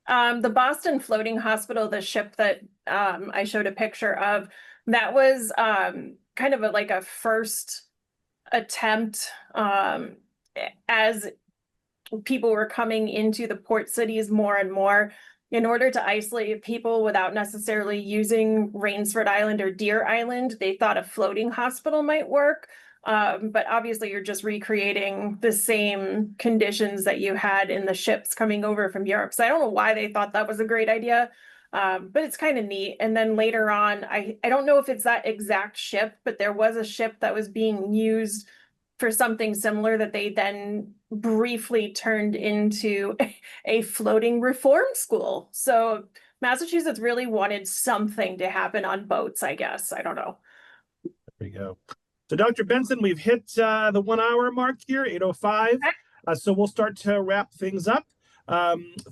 The Boston Floating Hospital, the ship that I showed a picture of, that was kind of like a first attempt as people were coming into the port cities more and more, in order to isolate people without necessarily using Rainsford Island or Deer Island. They thought a floating hospital might work. But obviously you're just recreating the same conditions that you had in the ships coming over from Europe. So I don't know why they thought that was a great idea, but it's kind of neat. And then later on, I don't know if it's that exact ship, but there was a ship that was being used for something similar that they then briefly turned into a floating reform school. So Massachusetts really wanted something to happen on boats, I guess. I don't know. There you go. So Dr. Benson, we've hit the 1 hour mark here, 8:05. So we'll start to wrap things up.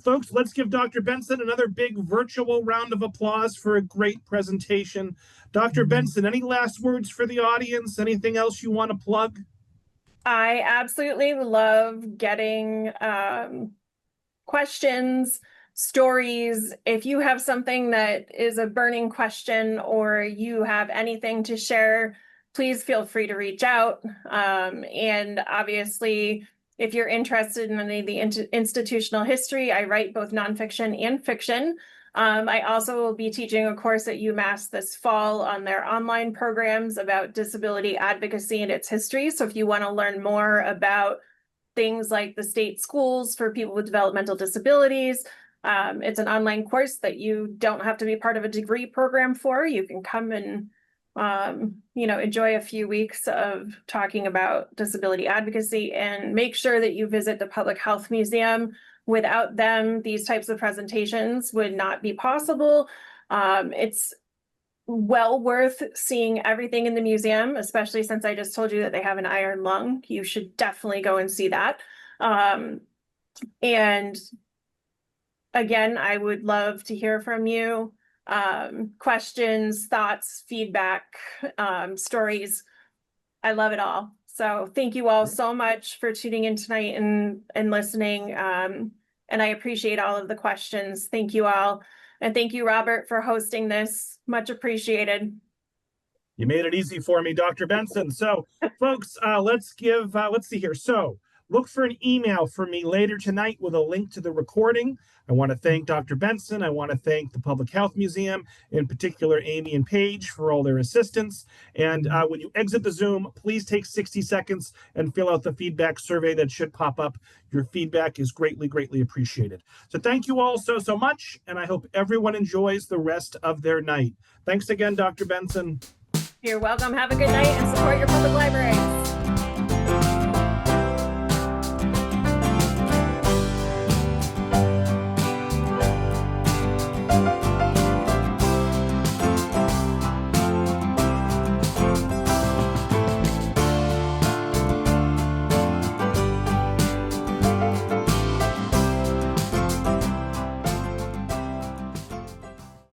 Folks, let's give Dr. Benson another big virtual round of applause for a great presentation. Dr. Benson, any last words for the audience? Anything else you want to plug? I absolutely love getting questions, stories. If you have something that is a burning question or you have anything to share, please feel free to reach out. And obviously, if you're interested in any of the institutional history, I write both nonfiction and fiction. I also will be teaching a course at UMass this fall on their online programs about disability advocacy and its history. So if you want to learn more about things like the state schools for people with developmental disabilities, it's an online course that you don't have to be part of a degree program for. You can come and enjoy a few weeks of talking about disability advocacy, and make sure that you visit the Public Health Museum. Without them, these types of presentations would not be possible. It's well worth seeing everything in the museum, especially since I just told you that they have an iron lung. You should definitely go and see that. And again, I would love to hear from you. Questions, thoughts, feedback, stories. I love it all. So thank you all so much for tuning in tonight and listening. And I appreciate all of the questions. Thank you all. And thank you, Robert, for hosting this. Much appreciated. You made it easy for me, Dr. Benson. So, folks, let's see here. So, look for an email from me later tonight with a link to the recording. I want to thank Dr. Benson. I want to thank the Public Health Museum, in particular, Amy and Paige, for all their assistance. And when you exit the Zoom, please take 60 seconds and fill out the feedback survey that should pop up. Your feedback is greatly, greatly appreciated. So thank you all so much, and I hope everyone enjoys the rest of their night. Thanks again, Dr. Benson. You're welcome. Have a good night and support your public libraries.